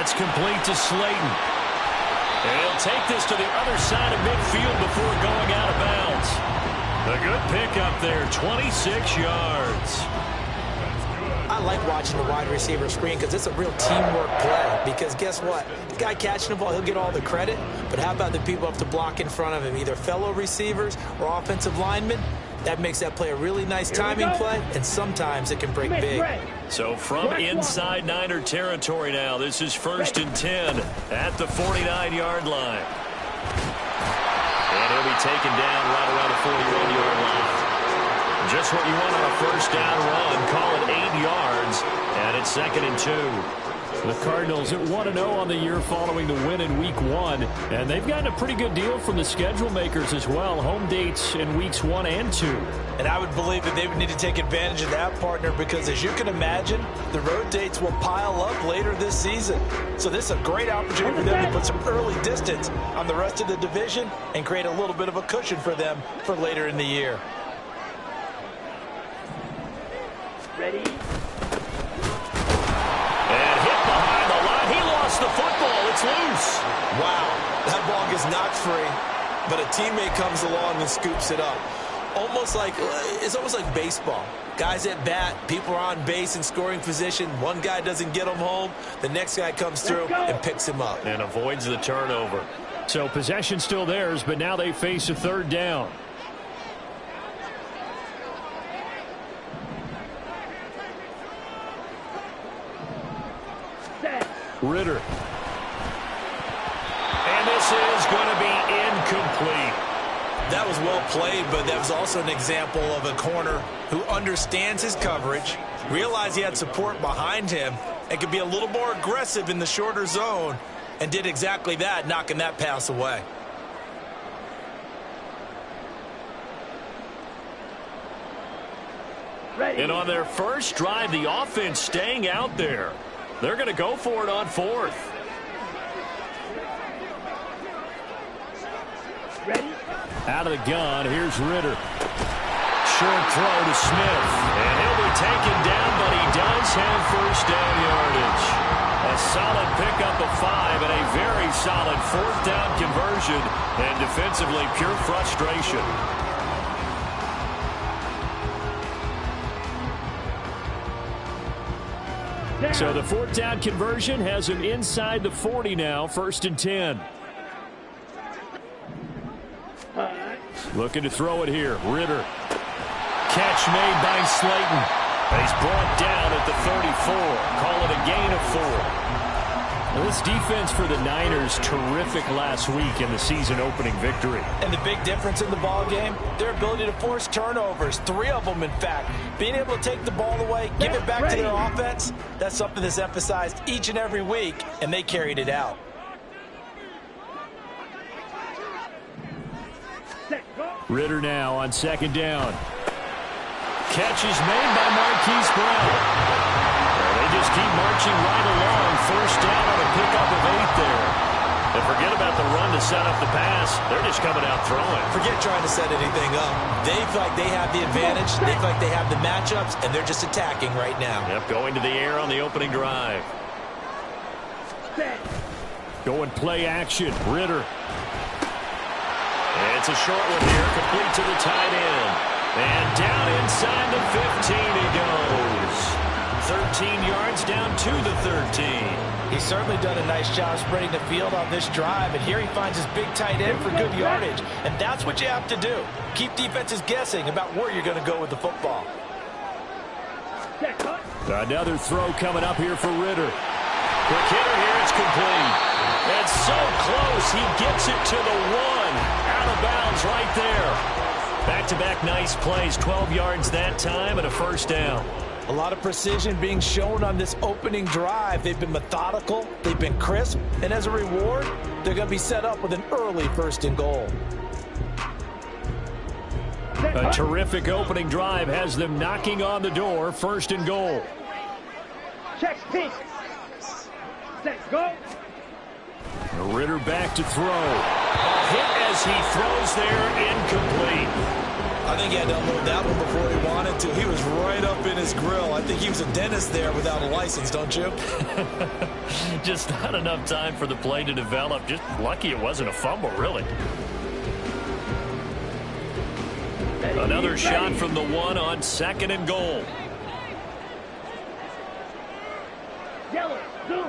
It's complete to Slayton. And he'll take this to the other side of midfield before going out of bounds. A good pickup there, 26 yards. I like watching the wide receiver screen because it's a real teamwork play. Because guess what? The guy catching the ball, he'll get all the credit. But how about the people up to block in front of him, either fellow receivers or offensive linemen? That makes that play a really nice timing play, and sometimes it can break big. So from inside Niner territory now, this is 1st and 10 at the 49-yard line. And he'll be taken down right around the 41-yard line. Just what you want on a first down run. Call it 8 yards, and it's 2nd and 2. The Cardinals at 1-0 on the year following the win in Week 1. And they've gotten a pretty good deal from the schedule makers as well. Home dates in Weeks 1 and 2. And I would believe that they would need to take advantage of that, partner, because as you can imagine, the road dates will pile up later this season. So this is a great opportunity for them to put some early distance on the rest of the division and create a little bit of a cushion for them for later in the year. Ready? And hit behind the line. He lost the football. It's loose. Wow, that ball gets knocked free, but a teammate comes along and scoops it up. It's almost like baseball. Guys at bat, people are on base in scoring position. One guy doesn't get him home. The next guy comes through and picks him up. And avoids the turnover. So possession still theirs, but now they face a 3rd down. Ridder. And this is going to be incomplete. That was well played, but that was also an example of a corner who understands his coverage, realized he had support behind him, and could be a little more aggressive in the shorter zone, and did exactly that, knocking that pass away. Ready? And on their first drive, the offense staying out there. They're going to go for it on 4th. Ready? Out of the gun, here's Ridder. Short throw to Smith. And he'll be taken down, but he does have first down yardage. A solid pickup of 5 and a very solid 4th down conversion. And defensively, pure frustration. So the 4th down conversion has him inside the 40 now, 1st and 10. Looking to throw it here. Ridder. Catch made by Slayton. He's brought down at the 34. Call it a gain of 4. Now this defense for the Niners, terrific last week in the season-opening victory. And the big difference in the ball game, their ability to force turnovers, 3 of them, in fact. Being able to take the ball away, give it back to their offense, that's something that's emphasized each and every week, and they carried it out. Ridder now on 2nd down. Catch is made by Marquise Brown. They just keep marching right along. First down on a pickup of 8 there. And forget about the run to set up the pass. They're just coming out throwing. Forget trying to set anything up. They feel like they have the advantage. They feel like they have the matchups, and they're just attacking right now. Yep, going to the air on the opening drive. Going play action. Ridder. And it's a short one here, complete to the tight end. And down inside the 15 he goes. 13 yards down to the 13. He's certainly done a nice job spreading the field on this drive, and here he finds his big tight end for good yardage. And that's what you have to do. Keep defenses guessing about where you're going to go with the football. Another throw coming up here for Ridder. Quick hitter here, it's complete. And so close, he gets it to the 1. Out of bounds right there. Back-to-back nice plays, 12 yards that time and a first down. A lot of precision being shown on this opening drive. They've been methodical, they've been crisp, and as a reward, they're going to be set up with an early 1st and goal. A terrific opening drive has them knocking on the door, 1st and goal. Check pink. Set, go. Ridder back to throw. A hit as he throws there, incomplete. I think he had to unload that one before he wanted to. He was right up in his grill. I think he was a dentist there without a license, don't you? Just not enough time for the play to develop. Just lucky it wasn't a fumble, really. Another shot from the 1 on 2nd and goal. Yellow, zoom.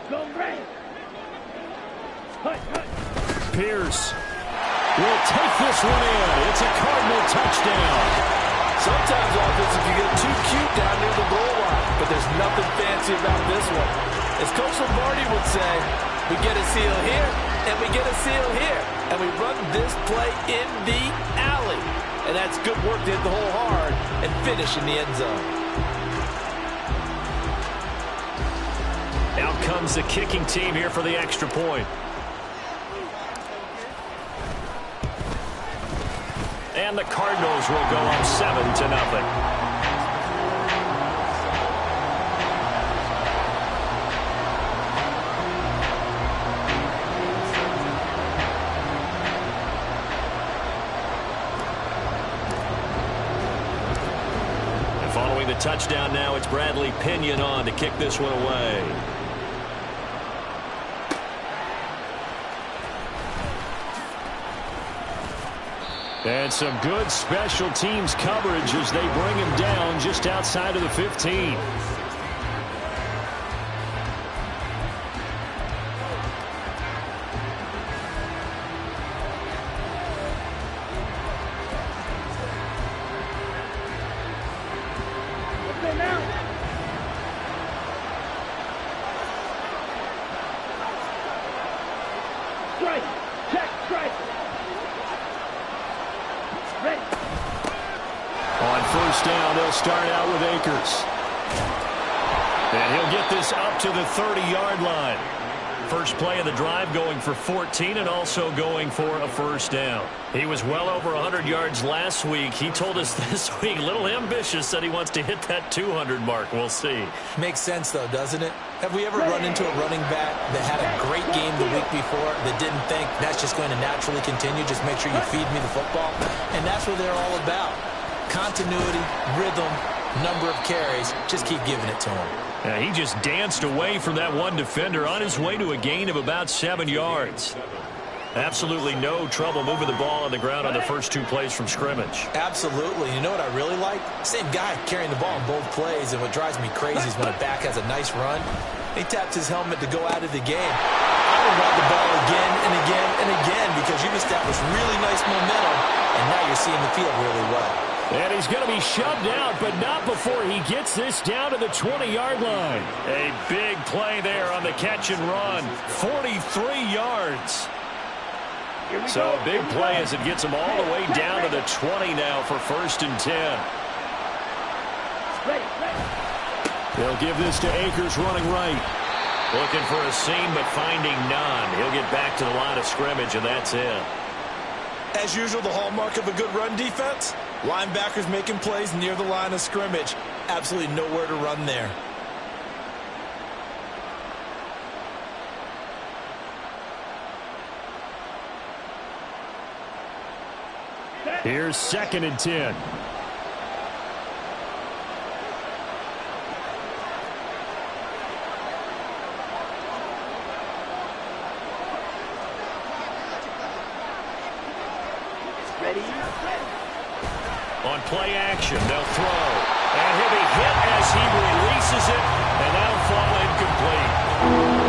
Zone red. Hut. Pierce will take this one in. It's a Cardinal touchdown. Sometimes offensive you get too cute down near the goal line, but there's nothing fancy about this one. As Coach Lombardi would say, we get a seal here, and we get a seal here, and we run this play in the alley. And that's good work to hit the hole hard and finish in the end zone. Out comes the kicking team here for the extra point. And the Cardinals will go up 7-0. Following the touchdown now, it's Bradley Pinion on to kick this one away. And some good special teams coverage as they bring him down just outside of the 15. Start out with Akers. And he'll get this up to the 30-yard line. First play of the drive going for 14 and also going for a first down. He was well over 100 yards last week. He told us this week, a little ambitious, said he wants to hit that 200 mark. We'll see. Makes sense, though, doesn't it? Have we ever run into a running back that had a great game the week before that didn't think that's just going to naturally continue? Just make sure you feed me the football. And that's what they're all about. Continuity, rhythm, number of carries. Just keep giving it to him. Yeah, he just danced away from that one defender on his way to a gain of about 7 yards. Absolutely no trouble moving the ball on the ground on the first 2 plays from scrimmage. Absolutely. You know what I really like? Same guy carrying the ball in both plays, and what drives me crazy is when a back has a nice run, he taps his helmet to go out of the game. I would run the ball again and again and again because you've established really nice momentum, and now you're seeing the field really well. And he's going to be shoved out, but not before he gets this down to the 20-yard line. A big play there on the catch and run. 43 yards. So a big play as it gets him all the way down to the 20 now for 1st and 10. They'll give this to Akers running right. Looking for a seam, but finding none. He'll get back to the line of scrimmage, and that's it. As usual, the hallmark of a good run defense, linebackers making plays near the line of scrimmage. Absolutely nowhere to run there. Here's 2nd and 10. On play action, they'll throw. And he'll be hit as he releases it, and that'll fall incomplete.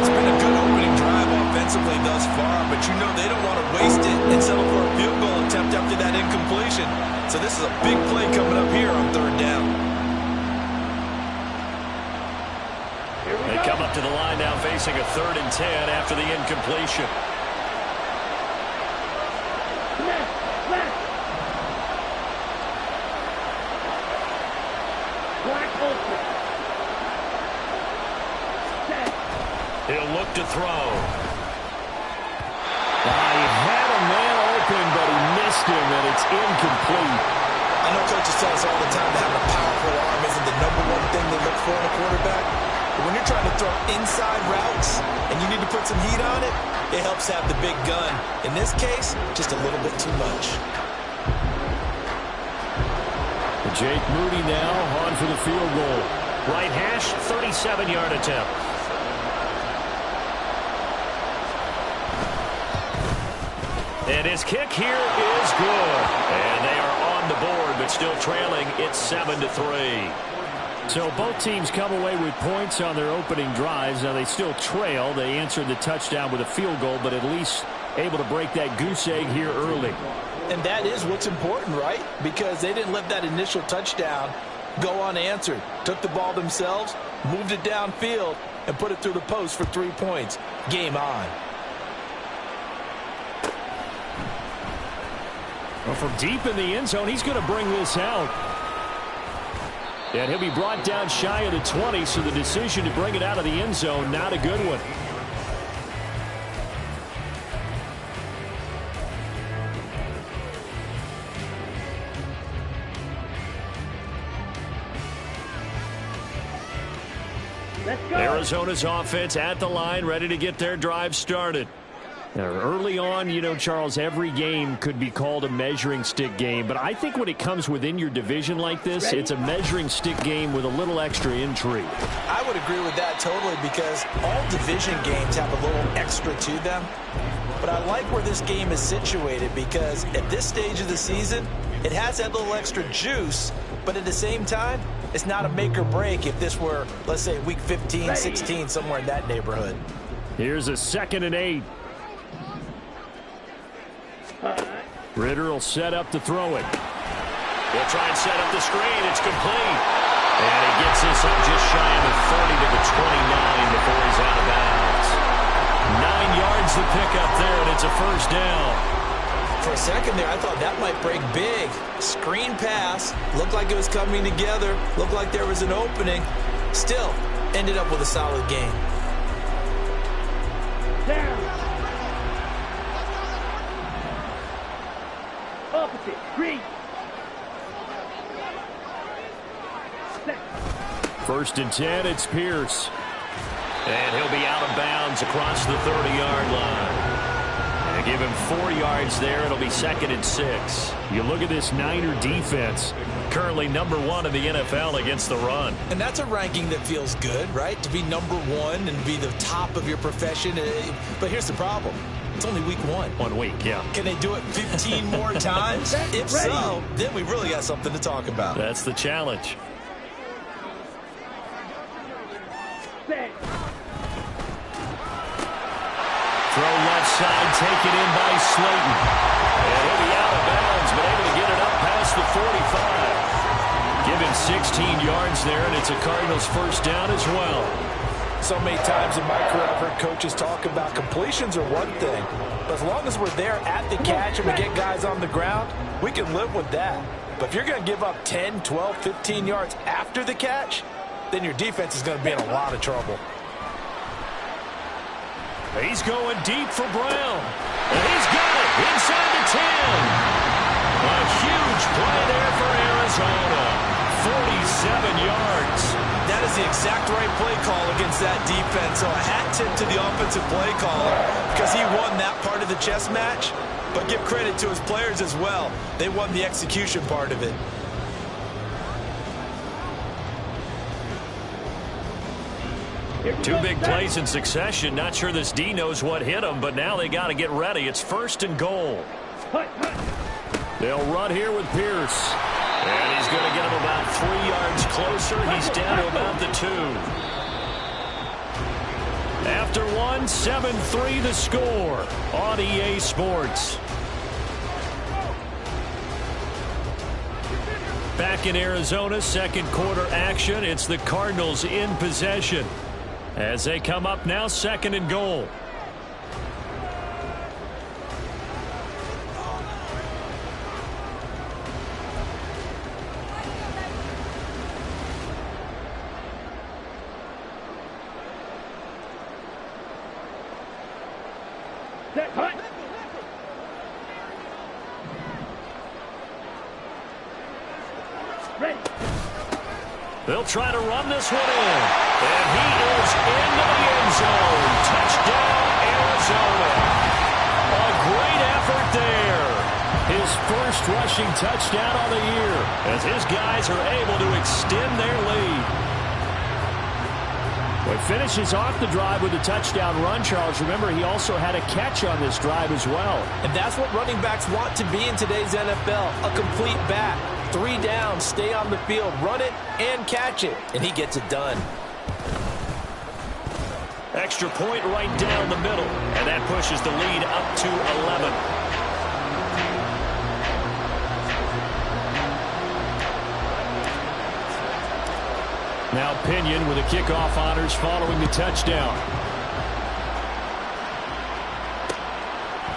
It's been a good opening drive offensively thus far, but you know they don't want to waste it and settle for a field goal attempt after that incompletion. So this is a big play coming up here on 3rd down. They come up to the line now facing a 3rd and 10 after the incompletion. He'll look to throw. He had a man open, but he missed him, and it's incomplete. I know coaches tell us all the time that having a powerful arm isn't the #1 thing they look for in a quarterback. But when you're trying to throw inside routes and you need to put some heat on it, it helps have the big gun. In this case, just a little bit too much. Jake Moody now on for the field goal. Right hash, 37-yard attempt. And his kick here is good. And they are on the board, but still trailing. It's 7-3. So both teams come away with points on their opening drives. Now they still trail. They answered the touchdown with a field goal, but at least able to break that goose egg here early. And that is what's important, right? Because they didn't let that initial touchdown go unanswered. Took the ball themselves, moved it downfield, and put it through the post for 3 points. Game on. Well, from deep in the end zone, he's going to bring this out. And he'll be brought down shy of the 20, so the decision to bring it out of the end zone, not a good one. Arizona's offense at the line, ready to get their drive started. Now, early on, you know, Charles, every game could be called a measuring stick game. But I think when it comes within your division like this, it's a measuring stick game with a little extra intrigue. I would agree with that totally, because all division games have a little extra to them. But I like where this game is situated, because at this stage of the season, it has that little extra juice. But at the same time, it's not a make or break if this were, let's say, week 15, 16, somewhere in that neighborhood. Here's a 2nd and 8. Ritter will set up to throw it. He'll try and set up the screen. It's complete. And he gets this up just shy of the 40 to the 29 before he's out of bounds. 9 yards to pick up there, and it's a first down. For a second there, I thought that might break big. Screen pass. Looked like it was coming together. Looked like there was an opening. Still, ended up with a solid game. Down. Opposite. Green. 1st and 10, it's Pierce. And he'll be out of bounds across the 30-yard line. And give him 4 yards there. It'll be 2nd and 6. You look at this Niner defense. Currently #1 in the NFL against the run. And that's a ranking that feels good, right? To be #1 and be the top of your profession. But here's the problem. It's only week 1. 1 week, yeah. Can they do it 15 more times? If so, then we really got something to talk about. That's the challenge. Throw left side, taken in by Slayton. And he'll be out of bounds, but able to get it up past the 45. Give him 16 yards there, and it's a Cardinals first down as well. So many times in my career, I've heard coaches talk about completions are one thing. But as long as we're there at the catch and we get guys on the ground, we can live with that. But if you're going to give up 10, 12, 15 yards after the catch, then your defense is going to be in a lot of trouble. He's going deep for Brown. And he's got it inside the 10. A huge play there for Arizona. 47 yards. That is the exact right play call against that defense. So a hat tip to the offensive play caller, because he won that part of the chess match. But give credit to his players as well. They won the execution part of it. Two big plays in succession. Not sure this D knows what hit him, but now they got to get ready. It's 1st and goal. They'll run here with Pierce. And he's going to get him about 3 yards closer. He's down to about the 2. After 1, 7-3 the score on EA Sports. Back in Arizona, 2nd quarter action. It's the Cardinals in possession as they come up now, 2nd and goal. They'll try to run this one in. And he is into the end zone. Touchdown, Arizona. A great effort there. His first first rushing touchdown on the year as his guys are able to extend their lead. Well, he finishes off the drive with a touchdown run, Charles. Remember, he also had a catch on this drive as well. And that's what running backs want to be in today's NFL, a complete back. 3 down, stay on the field, run it, and catch it. And he gets it done. Extra point right down the middle, and that pushes the lead up to 11. Now Pinion with the kickoff honors following the touchdown.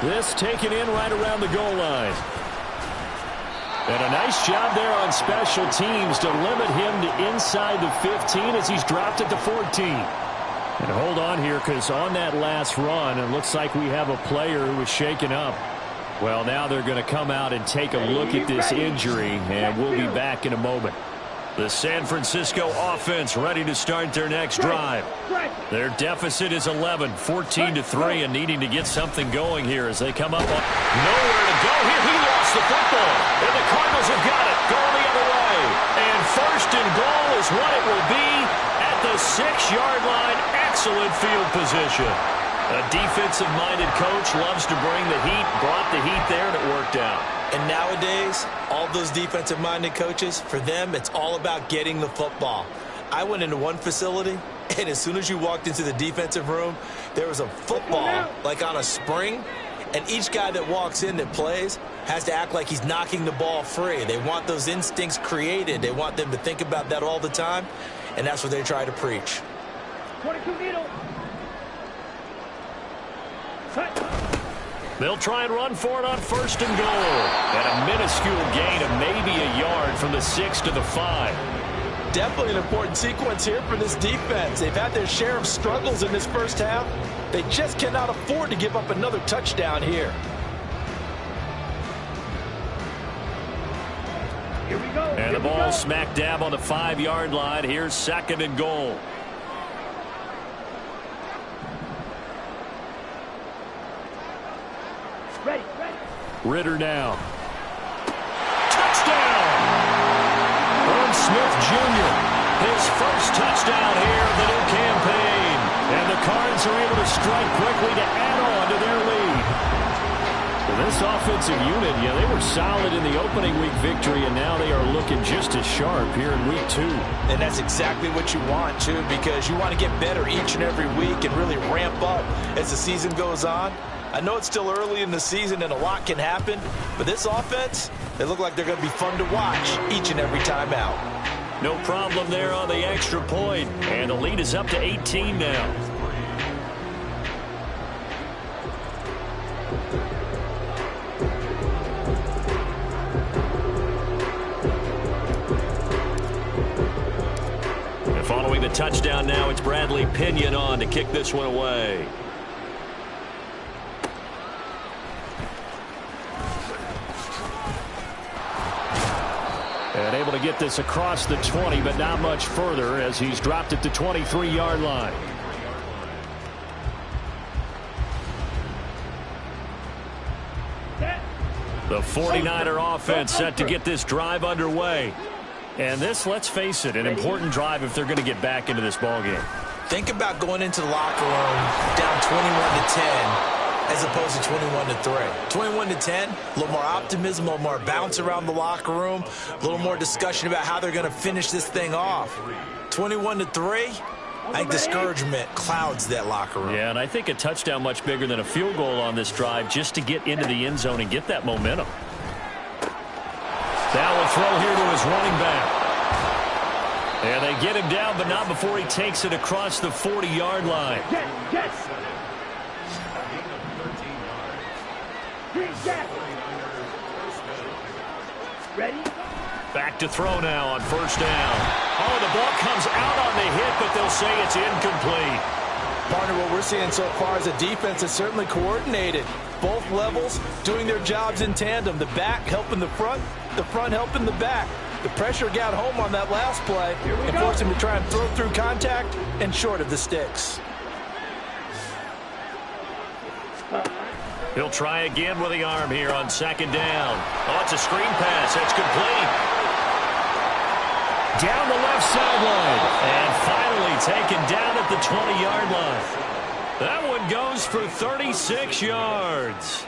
This taken in right around the goal line. And a nice job there on special teams to limit him to inside the 15 as he's dropped it to 14. And hold on here, because on that last run, it looks like we have a player who was shaken up. Well, now they're going to come out and take a look at this injury, and we'll be back in a moment. The San Francisco offense ready to start their next drive. Their deficit is 11, 14-3, and needing to get something going here as they come up on nowhere to go here. He lost the football, and the Cardinals have got it going the other way. And first and goal is what it will be at the 6-yard line. Excellent field position. A defensive-minded coach loves to bring the heat, brought the heat there, and it worked out. And nowadays, all those defensive-minded coaches, for them, it's all about getting the football. I went into one facility, and as soon as you walked into the defensive room, there was a football, like on a spring, and each guy that walks in that plays has to act like he's knocking the ball free. They want those instincts created. They want them to think about that all the time, and that's what they try to preach. 22 needle. They'll try and run for it on first and goal. And a minuscule gain of maybe a yard from the 6 to the 5. Definitely an important sequence here for this defense. They've had their share of struggles in this first half. They just cannot afford to give up another touchdown here. Here we go. And the ball smack dab on the 5-yard line. Here's second and goal. Ready. Ritter now. Touchdown! Herb Smith Jr. His first touchdown here of the new campaign. And the Cards are able to strike quickly to add on to their lead. Well, this offensive unit, yeah, they were solid in the opening week victory, and now they are looking just as sharp here in week 2. And that's exactly what you want, too, because you want to get better each and every week and really ramp up as the season goes on. I know it's still early in the season and a lot can happen, but this offense, they look like they're going to be fun to watch each and every time out. No problem there on the extra point, and the lead is up to 18 now. And following the touchdown now, it's Bradley Pinion on to kick this one away. And able to get this across the 20, but not much further as he's dropped it to 23-yard line. The 49er offense set to get this drive underway. And this, let's face it, an important drive if they're going to get back into this ballgame. Think about going into the locker room down 21-10. As opposed to 21-3. 21-10, a little more optimism, a little more bounce around the locker room, a little more discussion about how they're going to finish this thing off. 21-3, I think discouragement clouds that locker room. Yeah, and I think a touchdown much bigger than a field goal on this drive just to get into the end zone and get that momentum. Now will throw here to his running back. And they get him down, but not before he takes it across the 40-yard line. Yes. Ready? Back to throw now on first down. Oh, the ball comes out on the hit, but they'll say it's incomplete. Partner, what we're seeing so far is a defense that's certainly coordinated. Both levels doing their jobs in tandem. The back helping the front helping the back. The pressure got home on that last play and forced him to try and throw through contact and short of the sticks. He'll try again with the arm here on second down. Oh, it's a screen pass. That's complete. Down the left sideline. And finally taken down at the 20-yard line. That one goes for 36 yards.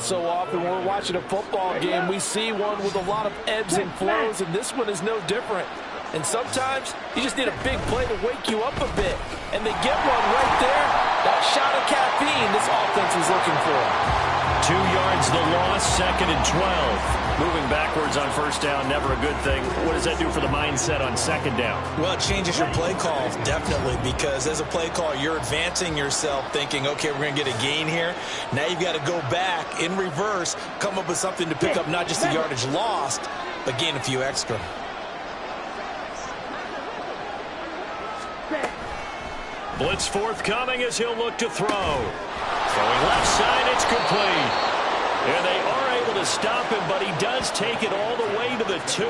So often when we're watching a football game, we see one with a lot of ebbs and flows, and this one is no different. And sometimes you just need a big play to wake you up a bit. And they get one right there. That shot of caffeine this offense was looking for. 2 yards the loss, 2nd and 12. Moving backwards on first down, never a good thing. What does that do for the mindset on second down? Well, it changes your play call, definitely, because as a play call, you're advancing yourself thinking, okay, we're going to get a gain here. Now you've got to go back in reverse, come up with something to pick up not just the yardage lost, but gain a few extra. Blitz forthcoming as he'll look to throw. Throwing left side, it's complete. And they are able to stop him, but he does take it all the way to the 2.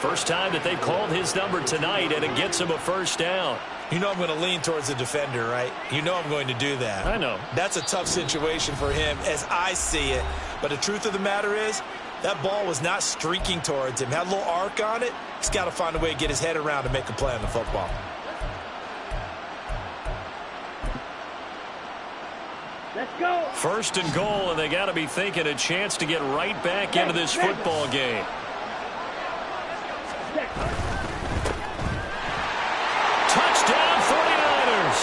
First time that they've called his number tonight, and it gets him a first down. You know I'm going to lean towards the defender, right? You know I'm going to do that. I know. That's a tough situation for him as I see it. But the truth of the matter is, that ball was not streaking towards him. Had a little arc on it. He's got to find a way to get his head around to make a play on the football. Let's go. First and goal, and they got to be thinking a chance to get right back into this football game. Touchdown 49ers.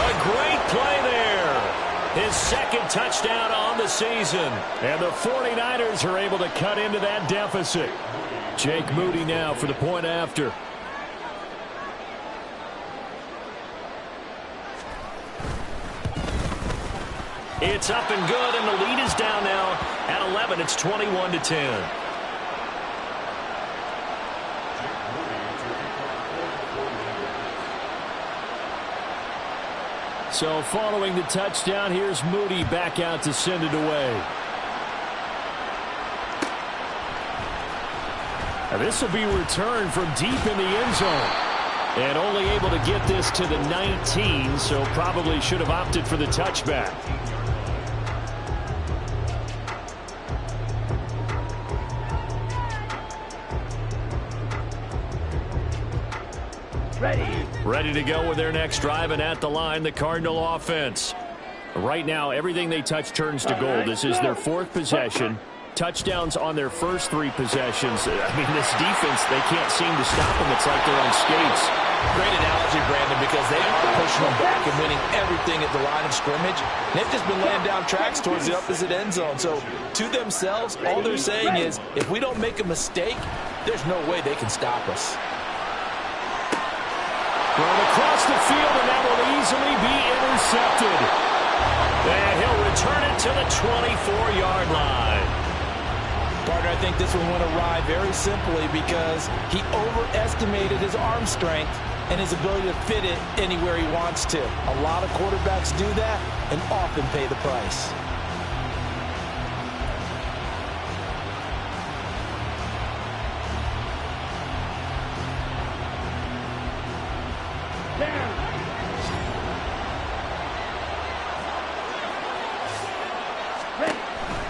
A great play there. His 2nd touchdown on the season. And the 49ers are able to cut into that deficit. Jake Moody now for the point after. It's up and good, and the lead is down now at 11. It's 21-10. So following the touchdown, here's Moody back out to send it away. Now this will be returned from deep in the end zone. And only able to get this to the 19, so probably should have opted for the touchback. Ready to go with their next drive, and at the line, the Cardinal offense. Right now, everything they touch turns to gold. This is their 4th possession. Touchdowns on their first 3 possessions. I mean, this defense, they can't seem to stop them. It's like they're on skates. Great analogy, Brandon, because they are pushing them back and winning everything at the line of scrimmage. They've just been laying down tracks towards the opposite end zone. So, to themselves, all they're saying is, if we don't make a mistake, there's no way they can stop us. Thrown across the field, and that will easily be intercepted. And he'll return it to the 24-yard line. Partner, I think this one went awry very simply because he overestimated his arm strength and his ability to fit it anywhere he wants to. A lot of quarterbacks do that and often pay the price.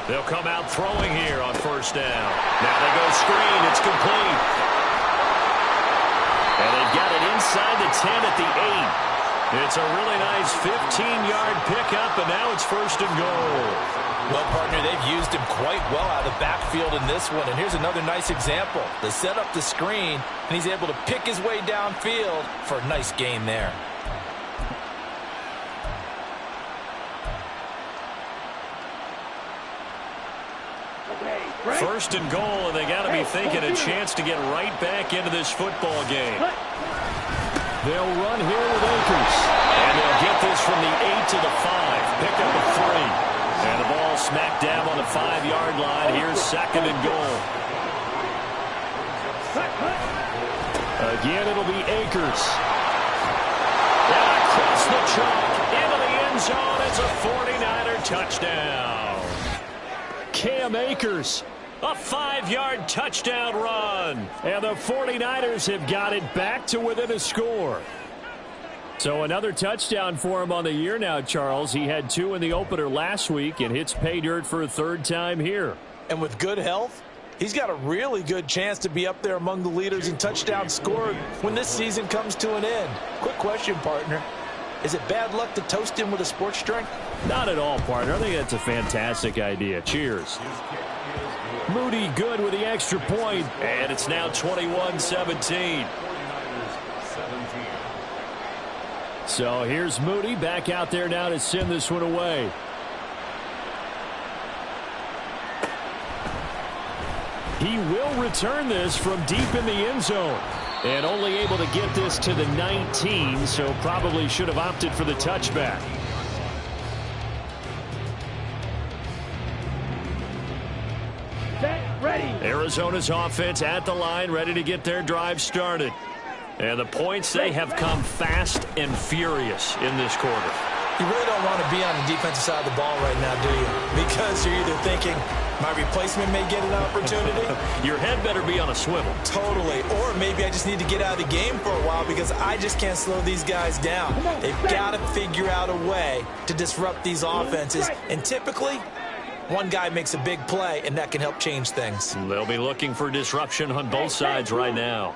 They'll come out throwing here on first down. Now they go screen. It's complete. And they've got it inside the 10 at the 8. It's a really nice 15-yard pickup, and now it's first and goal. Well, partner, they've used him quite well out of the backfield in this one. And here's another nice example. They set up the screen, and he's able to pick his way downfield for a nice gain there. First and goal, and they got to be thinking a chance to get right back into this football game. They'll run here with Akers. And they'll get this from the 8 to the 5. Pick up a 3. And the ball smack dab on the 5-yard line. Here's second and goal. Again, it'll be Akers. And across the chalk into the end zone. It's a 49er touchdown. Cam Akers. A 5-yard touchdown run. And the 49ers have got it back to within a score. So another touchdown for him on the year now, Charles. He had 2 in the opener last week and hits pay dirt for a 3rd time here. And with good health, he's got a really good chance to be up there among the leaders in touchdowns scored when this season comes to an end. Quick question, partner. Is it bad luck to toast him with a sports drink? Not at all, partner. I think that's a fantastic idea. Cheers. Moody good with the extra point, and it's now 21-17. So here's Moody back out there now to send this one away. He will return this from deep in the end zone. And only able to get this to the 19, so probably should have opted for the touchback. Set, ready. Arizona's offense at the line, ready to get their drive started. And the points, they have come fast and furious in this quarter. You really don't want to be on the defensive side of the ball right now, do you? Because you're either thinking, my replacement may get an opportunity. Your head better be on a swivel. Totally. Or maybe I just need to get out of the game for a while because I just can't slow these guys down. They've got to figure out a way to disrupt these offenses. And typically, one guy makes a big play, and that can help change things. They'll be looking for disruption on both sides right now.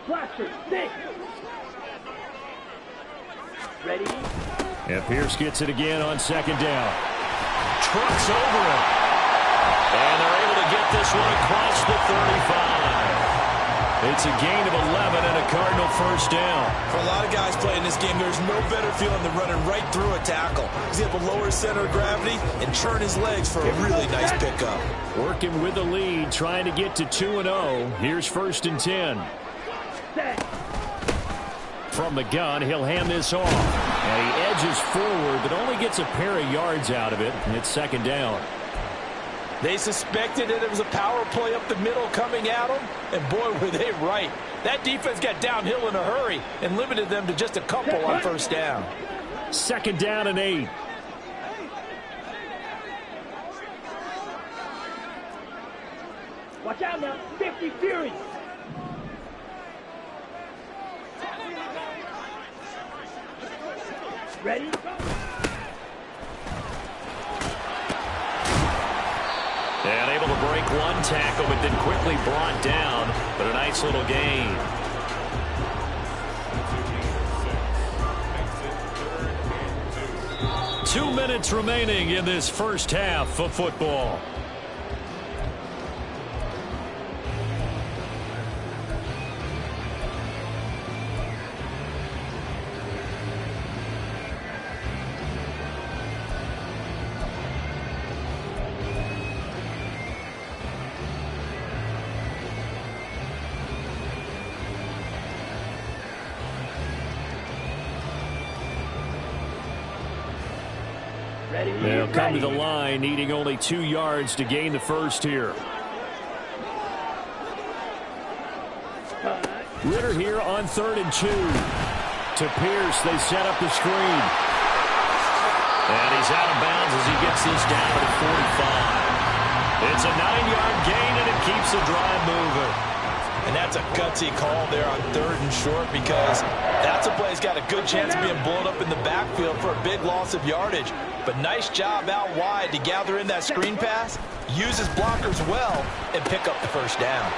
Blaster, 6. Ready. And Pierce gets it again on 2nd down. Trucks over him. And they're able to get this one across the 35. It's a gain of 11 and a Cardinal 1st down. For a lot of guys playing this game, there's no better feeling than running right through a tackle. He's able to lower his center of gravity and turn his legs for a really nice pickup. Working with the lead, trying to get to 2-0. Here's 1st and 10. Set. From the gun, he'll hand this off. And he edges forward, but only gets a pair of yards out of it. And it's 2nd down. They suspected that it was a power play up the middle coming at them, and boy, were they right. That defense got downhill in a hurry and limited them to just a couple on 1st down. 2nd down and 8. Watch out now. 50 Fury. Ready? And able to break one tackle, but then quickly brought down. But a nice little gain. Two minutes remaining in this first half of football. They'll come to the line, needing only 2 yards to gain the first here. Ritter here on 3rd and 2. To Pierce, they set up the screen. And he's out of bounds as he gets this down to 45. It's a 9-yard gain, and it keeps the drive moving. And that's a gutsy call there on 3rd and short because that's a play that's got a good chance of being blown up in the backfield for a big loss of yardage. But nice job out wide to gather in that screen pass, use his blockers well, and pick up the 1st down.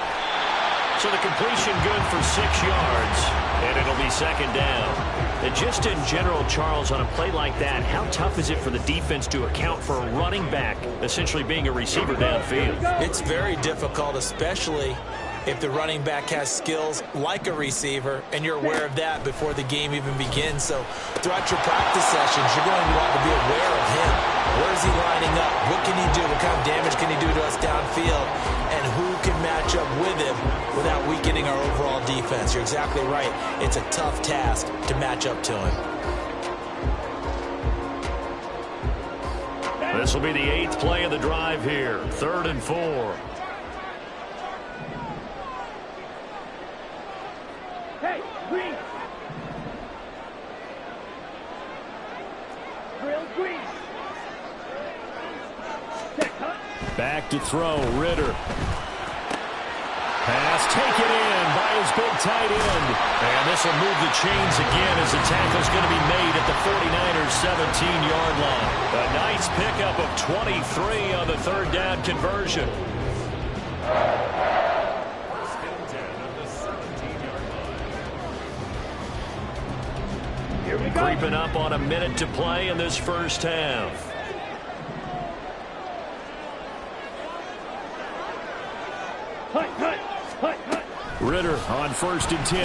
So the completion good for 6 yards, and it'll be 2nd down. And just in general, Charles, on a play like that, how tough is it for the defense to account for a running back essentially being a receiver downfield? It's very difficult, especially if the running back has skills like a receiver, and you're aware of that before the game even begins. So throughout your practice sessions, you're going to want to be aware of him. Where is he lining up? What can he do? What kind of damage can he do to us downfield? And who can match up with him without weakening our overall defense? You're exactly right. It's a tough task to match up to him. This will be the 8th play of the drive here. 3rd and 4. Hey, green. Drill green. Set, huh? Back to throw, Ritter. Pass taken in by his big tight end. And this will move the chains again as the tackle's going to be made at the 49ers 17-yard line. A nice pickup of 23 on the third down conversion. Here we go. Creeping up on a minute to play in this first half. Ritter on 1st and 10.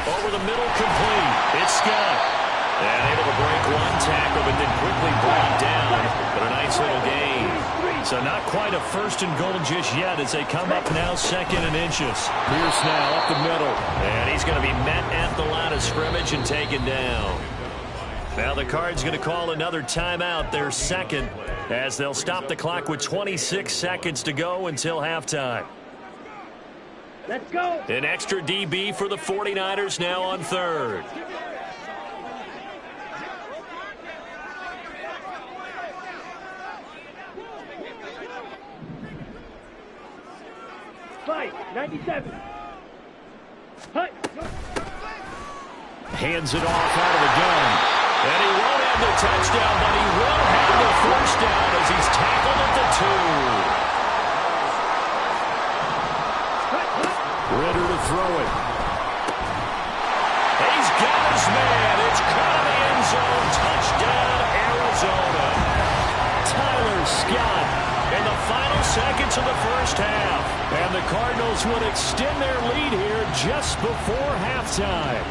Over the middle, complete. It's Scott. And able to break one tackle, but then quickly brought down. But a nice little gain. So not quite a 1st and goal just yet as they come up now 2nd and inches. Pierce now up the middle. And he's going to be met at the line of scrimmage and taken down. Now the Cards going to call another timeout, their second, as they'll stop the clock with 26 seconds to go until halftime. Let's go. An extra DB for the 49ers now on 3rd. Fight. 97. Hut. Hands it off out of the gun. And he won't have the touchdown, but he will have the first down as he's tackled at the 2. Ritter to throw it. He's got his man. It's caught in the end zone. Touchdown, Arizona. Tyler Scott in the final seconds of the first half. And the Cardinals would extend their lead here just before halftime.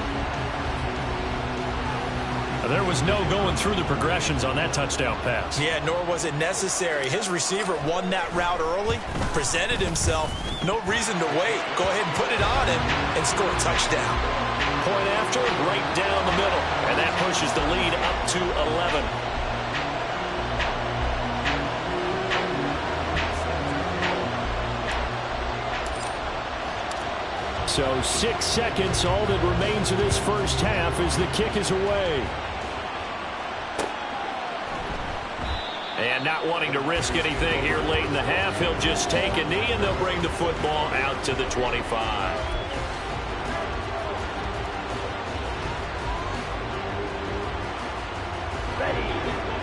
There was no going through the progressions on that touchdown pass. Yeah, nor was it necessary. His receiver won that route early, presented himself. No reason to wait. Go ahead and put it on him and score a touchdown. Point after, right down the middle. And that pushes the lead up to 11. So 6 seconds, all that remains of this first half as the kick is away. And not wanting to risk anything here late in the half, he'll just take a knee and they'll bring the football out to the 25.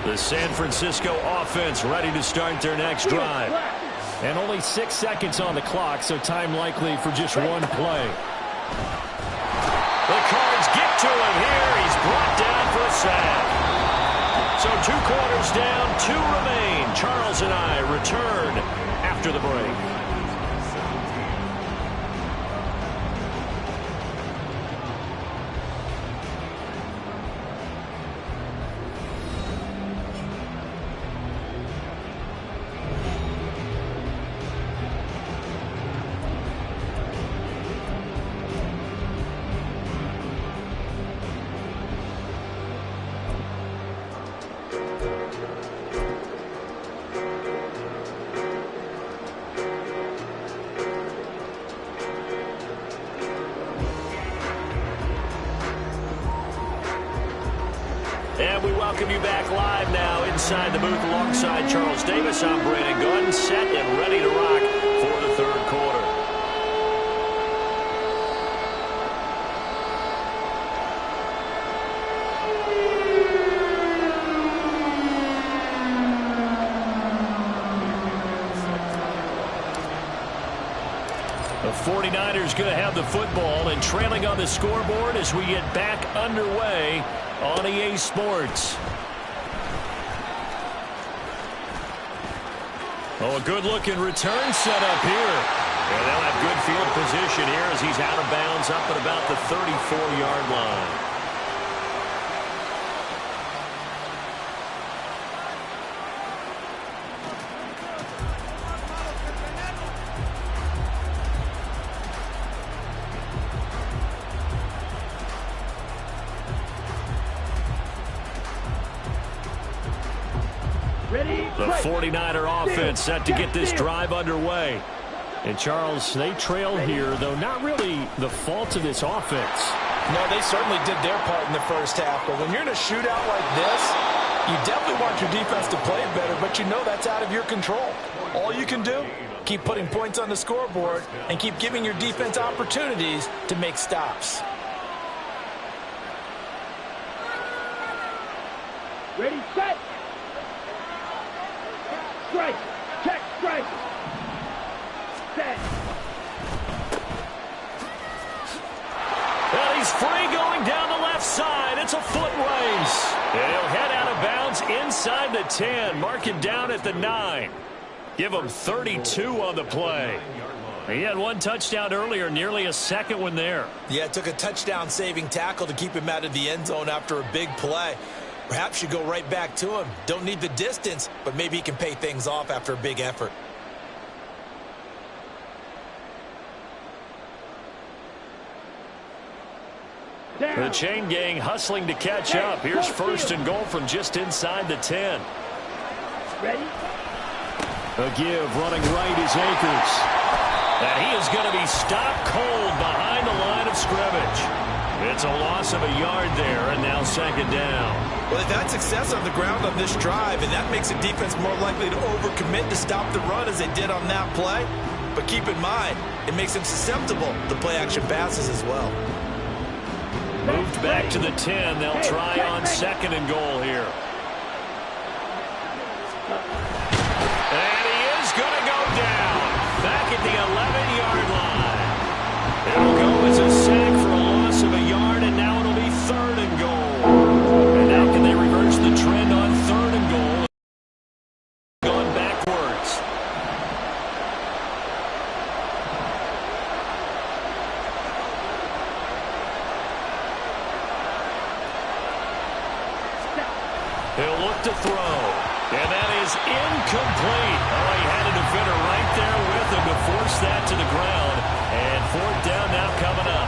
The San Francisco offense ready to start their next drive. And only 6 seconds on the clock, so time likely for just one play. The Cards get to him here. He's brought down for a sack. So 2 quarters down, 2 remain. Charles and I return after the break. And we welcome you back live now inside the booth alongside Charles Davis. I'm Brandon Gunn, set and ready to rock for the third quarter. The 49ers going to have the football and trailing on the scoreboard as we get back underway on EA Sports. Oh, a good-looking return set up here. And they'll have good field position here as he's out of bounds up at about the 34-yard line. The 49er offense set to get this drive underway. And, Charles, they trail here, though not really the fault of this offense. No, they certainly did their part in the first half. But when you're in a shootout like this, you definitely want your defense to play better, but you know that's out of your control. All you can do, keep putting points on the scoreboard and keep giving your defense opportunities to make stops. Ready, set. Strike. Check, strike. Set. Well, he's free going down the left side. It's a foot race. And he'll head out of bounds inside the 10. Mark it down at the 9. Give him 32 on the play. He had one touchdown earlier, nearly a second one there. Yeah, it took a touchdown-saving tackle to keep him out of the end zone after a big play. Perhaps you go right back to him. Don't need the distance, but maybe he can pay things off after a big effort. The chain gang hustling to catch up. Here's first and goal from just inside the 10. Ready? A give running right is Akers. And he is going to be stopped cold behind the line of scrimmage. It's a loss of a yard there, and now second down. Well, they've had success on the ground on this drive, and that makes the defense more likely to overcommit to stop the run as they did on that play. But keep in mind, it makes them susceptible to play-action passes as well. Moved back to the 10. They'll try on second and goal here. And he is going to go down back at the 11-yard line. It'll go as a sack for a loss of a yard, and now it'll be third and goal. And now can they reverse the trend on third and goal? Going backwards. He'll look to throw. And that is incomplete. Oh, he had a defender right there with him to force that to the ground. And fourth down now coming up.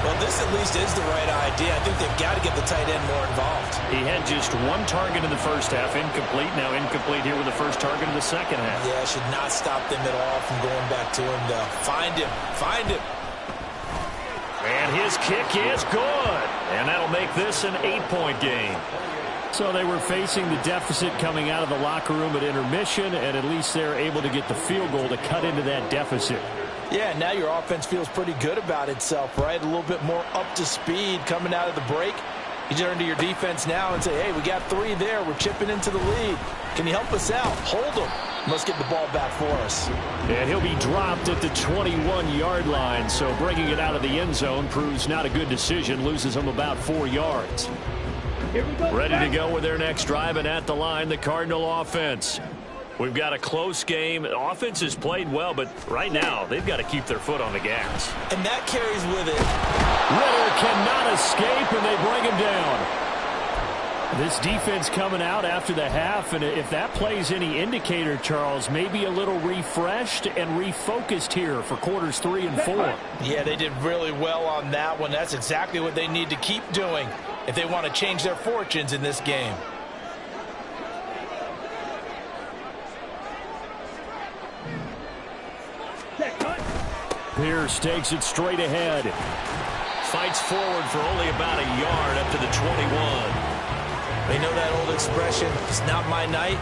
Well, this at least is the right idea. I think they've got to get the tight end more involved. He had just one target in the first half, incomplete. Now incomplete here with the first target in the second half. Yeah, should not stop them at all from going back to him, though. Find him. Find him. And his kick is good. And that'll make this an 8-point game. So they were facing the deficit coming out of the locker room at intermission, and at least they're able to get the field goal to cut into that deficit. Yeah, now your offense feels pretty good about itself, right? A little bit more up to speed coming out of the break. You turn to your defense now and say, hey, we got 3 there. We're chipping into the lead. Can you help us out? Hold them. Must get the ball back for us. And he'll be dropped at the 21-yard line, so bringing it out of the end zone proves not a good decision, loses him about 4 yards. Here we go. Ready to go with their next drive, and at the line, the Cardinal offense. We've got a close game. The offense has played well, but right now, they've got to keep their foot on the gas. And that carries with it. Ridder cannot escape, and they bring him down. This defense coming out after the half, and if that plays any indicator, Charles, maybe a little refreshed and refocused here for quarters 3 and 4. Yeah, they did really well on that one. That's exactly what they need to keep doing if they want to change their fortunes in this game. Pierce takes it straight ahead. Fights forward for only about a yard up to the 21. They know that old expression, it's not my night.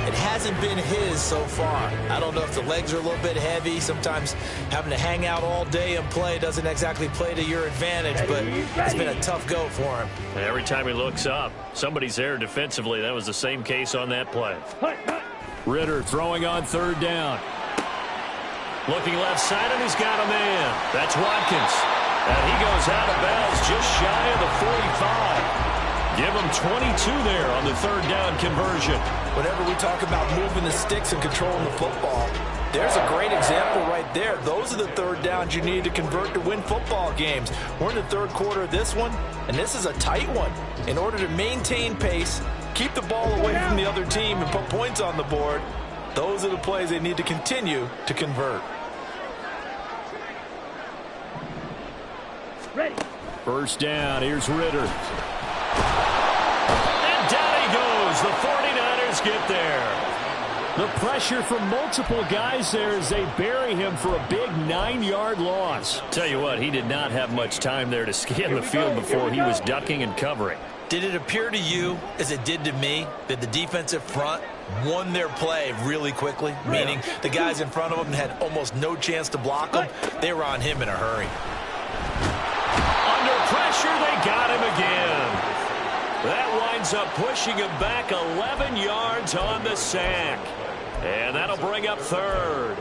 It hasn't been his so far. I don't know if the legs are a little bit heavy. Sometimes having to hang out all day and play doesn't exactly play to your advantage, but it's been a tough go for him. Every time he looks up, somebody's there defensively. That was the same case on that play. Ridder throwing on third down. Looking left side, and he's got a man. That's Watkins. And he goes out of bounds just shy of the 45. Give him 22 there on the third down conversion. Whenever we talk about moving the sticks and controlling the football, there's a great example right there. Those are the third downs you need to convert to win football games. We're in the third quarter of this one, and this is a tight one. In order to maintain pace, keep the ball away from the other team, and put points on the board, those are the plays they need to continue to convert. Ready. First down, here's Ridder. And down he goes. The 49ers get there. The pressure from multiple guys there as they bury him for a big 9-yard loss. Tell you what, he did not have much time there to scan the field before he was ducking and covering. Did it appear to you, as it did to me, that the defensive front won their play really quickly? Meaning the guys in front of them had almost no chance to block them. They were on him in a hurry. Under pressure, they got him again. That winds up pushing him back 11 yards on the sack. And that'll bring up third.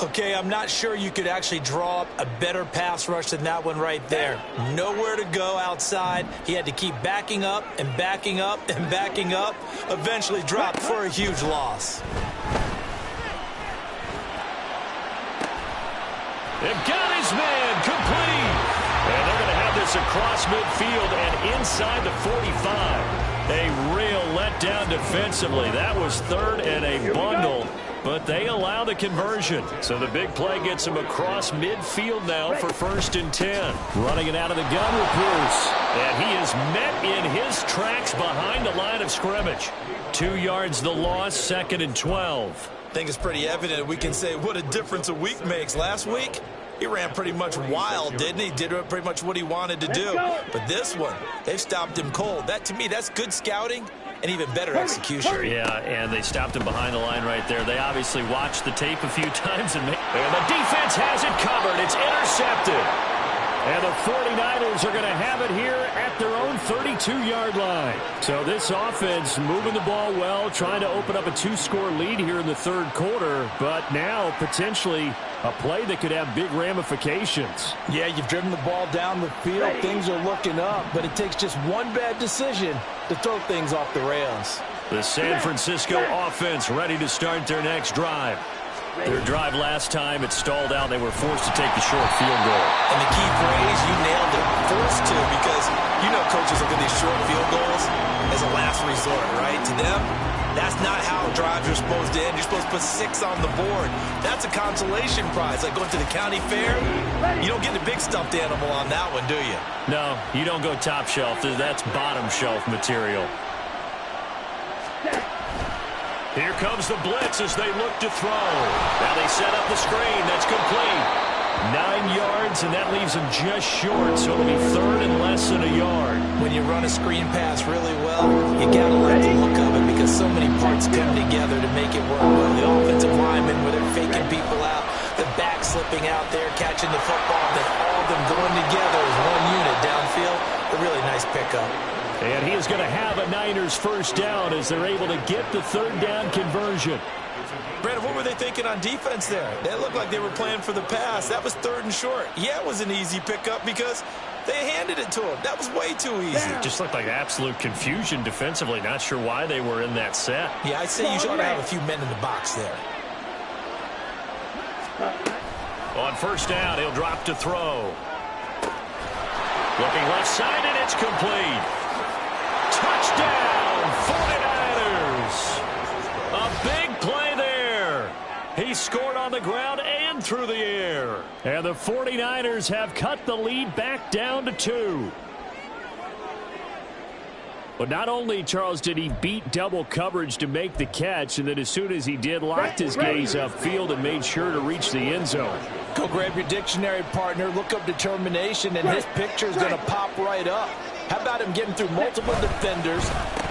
Okay, I'm not sure you could actually draw up a better pass rush than that one right there. Nowhere to go outside. He had to keep backing up and backing up and backing up. Eventually dropped for a huge loss. They've got his man complete. And they're going to have this across midfield and inside the 45. A real letdown defensively. That was third and a bundle. But they allow the conversion. So the big play gets him across midfield now for 1st and 10. Running it out of the gun with Bruce. And he is met in his tracks behind the line of scrimmage. 2 yards the loss, 2nd and 12. I think it's pretty evident we can say what a difference a week makes. Last week, he ran pretty much wild, didn't he? Did pretty much what he wanted to do. But this one, they've stopped him cold. That, to me, that's good scouting. And even better execution. Yeah, and they stopped him behind the line right there. They obviously watched the tape a few times. And the defense has it covered. It's intercepted. And the 49ers are going to have it here at their own 32-yard line. So this offense moving the ball well, trying to open up a 2-score lead here in the 3rd quarter. But now potentially a play that could have big ramifications. Yeah, you've driven the ball down the field. Things are looking up, but it takes just one bad decision to throw things off the rails. The San Francisco offense ready to start their next drive. Their drive last time, it stalled out. They were forced to take the short field goal. And the key phrase, you nailed it, forced to, because you know coaches look at these short field goals as a last resort, right? To them, that's not how drives are supposed to end. You're supposed to put 6 on the board. That's a consolation prize. Like going to the county fair, you don't get the big stuffed animal on that one, do you? No, you don't go top shelf. That's bottom shelf material. Here comes the blitz as they look to throw. Now they set up the screen. That's complete. 9 yards, and that leaves them just short, so it'll be 3rd and less than a yard. When you run a screen pass really well, you got to like the look of it because so many parts come together to make it work well. The offensive linemen, where they're faking people out, the back slipping out there, catching the football, then all of them going together as one unit downfield. A really nice pickup. And he is going to have a Niners first down as they're able to get the 3rd down conversion. Brandon, what were they thinking on defense there? They looked like they were playing for the pass. That was 3rd and short. Yeah, it was an easy pickup because they handed it to him. That was way too easy. It just looked like absolute confusion defensively. Not sure why they were in that set. Yeah, I'd say you should have a few men in the box there. On 1st down, he'll drop to throw. Looking left side, and it's complete. Touchdown, 49ers. A big play there. He scored on the ground and through the air. And the 49ers have cut the lead back down to 2. But not only, Charles, did he beat double coverage to make the catch, and then as soon as he did, locked his gaze upfield and made sure to reach the end zone. Go grab your dictionary, partner. Look up determination, and his picture is going to pop right up. How about him getting through multiple defenders,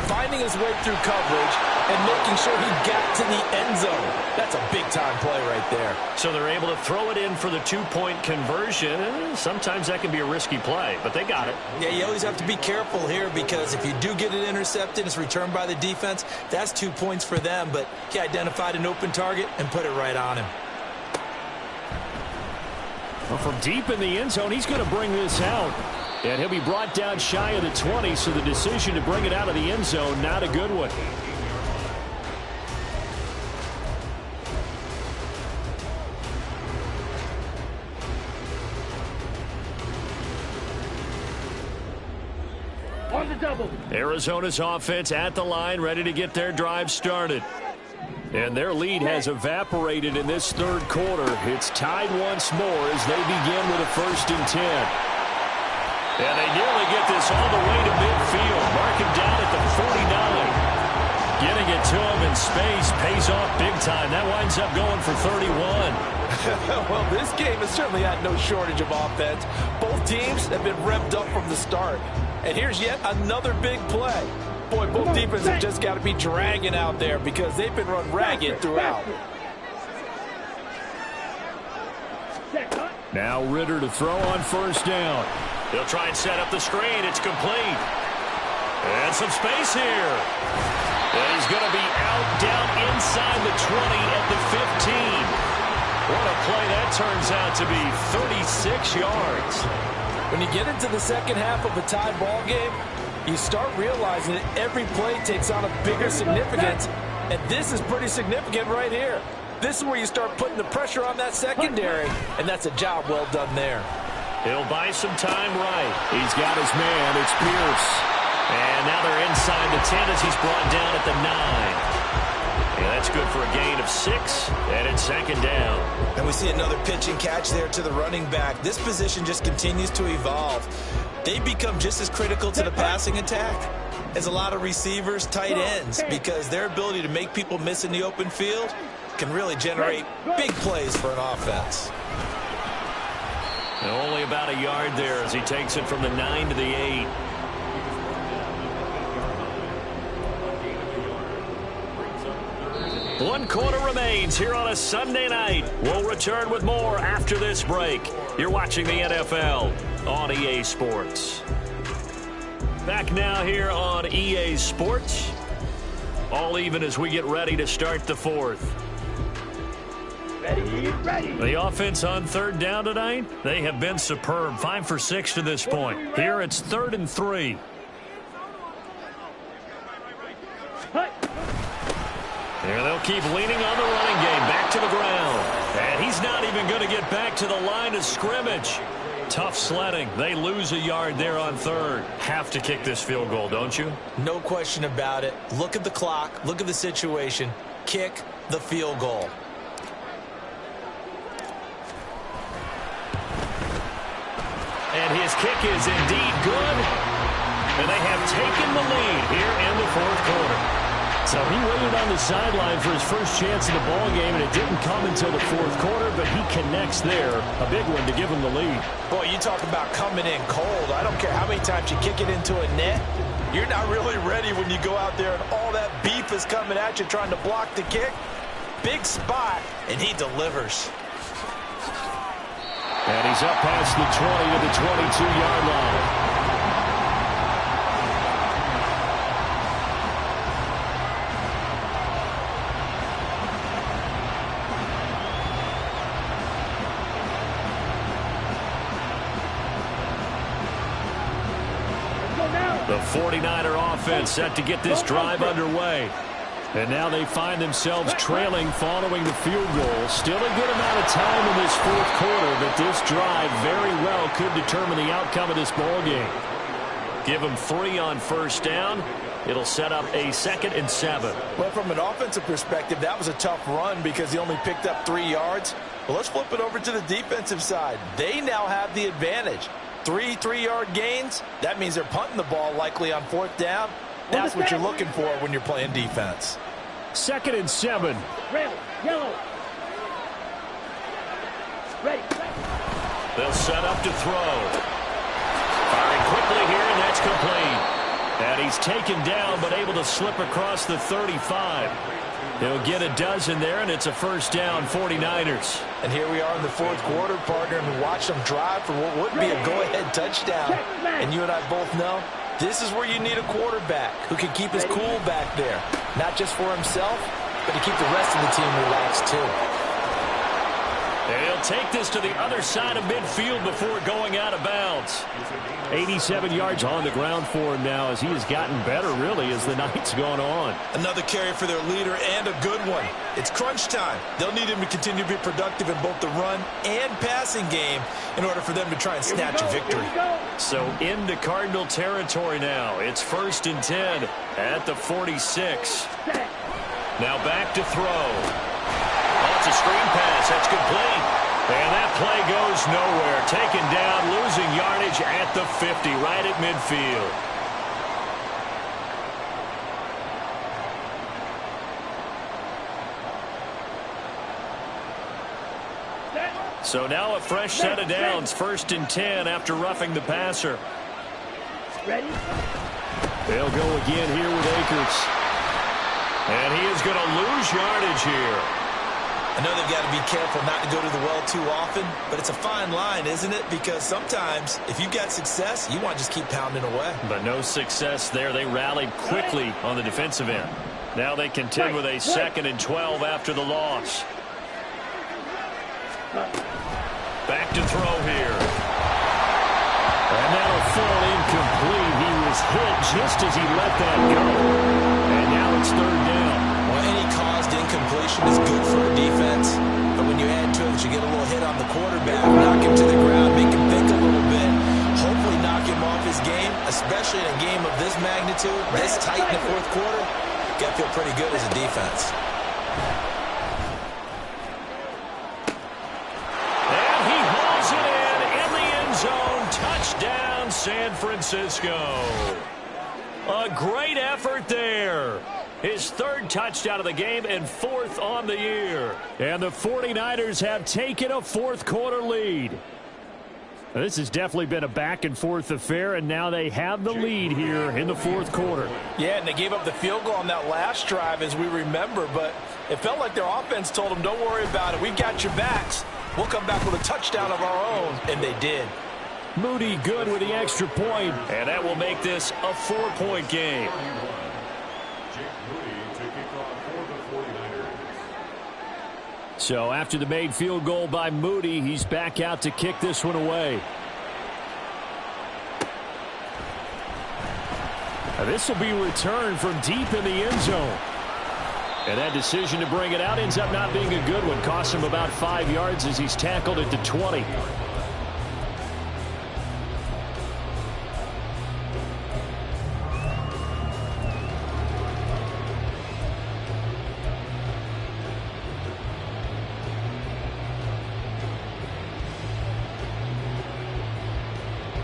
finding his way through coverage, and making sure he got to the end zone? That's a big-time play right there. So they're able to throw it in for the 2-point conversion. Sometimes that can be a risky play, but they got it. Yeah, you always have to be careful here because if you do get it intercepted, it's returned by the defense. That's 2 points for them, but he identified an open target and put it right on him. Well, from deep in the end zone, he's going to bring this out. And he'll be brought down shy of the 20, so the decision to bring it out of the end zone, not a good one. On the double. Arizona's offense at the line, ready to get their drive started. And their lead has evaporated in this 3rd quarter. It's tied once more as they begin with a 1st and 10. And they nearly get this all the way to midfield. Mark him down at the 49. Getting it to him in space pays off big time. That winds up going for 31. Well, this game has certainly had no shortage of offense. Both teams have been revved up from the start. And here's yet another big play. Boy, both defenses have just got to be dragging out there because they've been run ragged throughout. Now Ritter to throw on first down. He'll try and set up the screen. It's complete. And some space here. And he's going to be out down inside the 20 at the 15. What a play that turns out to be, 36 yards. When you get into the second half of a tie ball game, you start realizing that every play takes on a bigger significance, and this is pretty significant right here. This is where you start putting the pressure on that secondary, and that's a job well done there. He'll buy some time right. He's got his man. It's Pierce. And now they're inside the 10 as he's brought down at the 9. Yeah, that's good for a gain of 6, and it's second down. And we see another pitch and catch there to the running back. This position just continues to evolve. They become just as critical to the passing attack as a lot of receivers, tight ends, because their ability to make people miss in the open field can really generate big plays for an offense. And only about a yard there as he takes it from the 9 to the 8. One quarter remains here on a Sunday night. We'll return with more after this break. You're watching the NFL on EA Sports. Back now here on EA Sports. All even as we get ready to start the fourth. Ready. The offense on third down tonight, they have been superb. 5 for 6 to this point. Here it's 3rd and 3. There they'll keep leaning on the running game. Back to the ground. And he's not even going to get back to the line of scrimmage. Tough sledding. They lose a yard there on third. Have to kick this field goal, don't you? No question about it. Look at the clock. Look at the situation. Kick the field goal. And his kick is indeed good. And they have taken the lead here in the fourth quarter. So he waited on the sideline for his first chance in the ball game, and it didn't come until the fourth quarter, but he connects there. A big one to give him the lead. Boy, you talk about coming in cold. I don't care how many times you kick it into a net. You're not really ready when you go out there and all that beef is coming at you trying to block the kick. Big spot, and he delivers. And he's up past the 20 to the 22-yard line. The 49er offense set to get this drive underway. And now they find themselves trailing following the field goal. Still a good amount of time in this fourth quarter, but this drive very well could determine the outcome of this ball game. Give them 3 on first down. It'll set up a 2nd and 7. Well, from an offensive perspective, that was a tough run because he only picked up 3 yards. Well, let's flip it over to the defensive side. They now have the advantage. 3 3-yard gains. That means they're punting the ball likely on 4th down. That's what you're looking for when you're playing defense. 2nd and 7. Red, yellow. Ready. They'll set up to throw. Firing quickly here, and that's complete. And he's taken down, but able to slip across the 35. He'll get a dozen there, and it's a first down, 49ers. And here we are in the fourth quarter, partner, and watch them drive for what would be a go-ahead touchdown. And you and I both know this is where you need a quarterback who can keep his cool back there. Not just for himself, but to keep the rest of the team relaxed too. And he'll take this to the other side of midfield before going out of bounds. 87 yards on the ground for him now as he has gotten better, really, as the night's gone on. Another carry for their leader and a good one. It's crunch time. They'll need him to continue to be productive in both the run and passing game in order for them to try and snatch a victory. So into Cardinal territory now. It's 1st and 10 at the 46. Now back to throw. Oh, it's a screen pass. That's complete. And that play goes nowhere. Taken down, losing yardage at the 50, right at midfield. So now a fresh set of downs. 1st and 10 after roughing the passer. Ready? They'll go again here with Akers. And he is going to lose yardage here. I know they've got to be careful not to go to the well too often, but it's a fine line, isn't it? Because sometimes, if you've got success, you want to just keep pounding away. But no success there. They rallied quickly on the defensive end. Now they contend with a 2nd and 12 after the loss. Back to throw here. And that'll fall incomplete. He was hit just as he let that go. And now it's 3rd down. Well, any caused incompletion is good for a defense. But when you add to it, you get a little hit on the quarterback, knock him to the ground, make him think a little bit, hopefully knock him off his game, especially in a game of this magnitude, this tight in the 4th quarter. Got to feel pretty good as a defense. And he hauls it in the end zone. Touchdown, San Francisco. A great effort there. His 3rd touchdown of the game and 4th on the year. And the 49ers have taken a 4th quarter lead. This has definitely been a back-and-forth affair, and now they have the lead here in the 4th quarter. Yeah, and they gave up the field goal on that last drive, as we remember, but it felt like their offense told them, don't worry about it. We've got your backs. We'll come back with a touchdown of our own, and they did. Moody good with the extra point, and that will make this a 4-point game. So after the made field goal by Moody, he's back out to kick this one away. Now this will be returned from deep in the end zone. And that decision to bring it out ends up not being a good one. Costs him about 5 yards as he's tackled at the 20.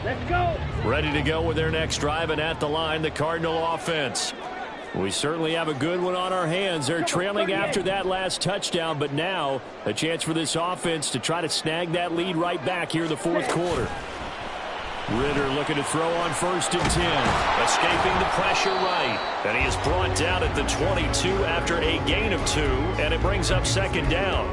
Let's go. Ready to go with their next drive, and at the line, the Cardinal offense. We certainly have a good one on our hands. They're trailing after that last touchdown, but now a chance for this offense to try to snag that lead right back here in the 4th quarter. Ritter looking to throw on 1st and 10. Escaping the pressure right. And he is brought down at the 22 after a gain of 2, and it brings up 2nd down.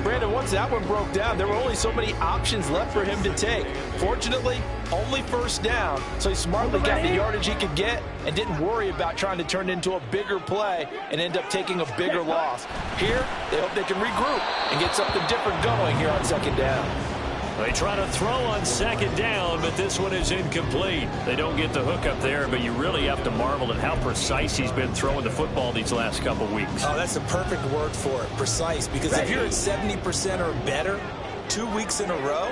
Brandon, once that one broke down, there were only so many options left for him to take. Fortunately, only 1st down, so he smartly got the yardage he could get and didn't worry about trying to turn it into a bigger play and end up taking a bigger loss. Here, they hope they can regroup and get something different going here on 2nd down. They try to throw on 2nd down, but this one is incomplete. They don't get the hook up there, but you really have to marvel at how precise he's been throwing the football these last couple weeks. Oh, that's the perfect word for it, precise. Because if you're at 70% or better 2 weeks in a row,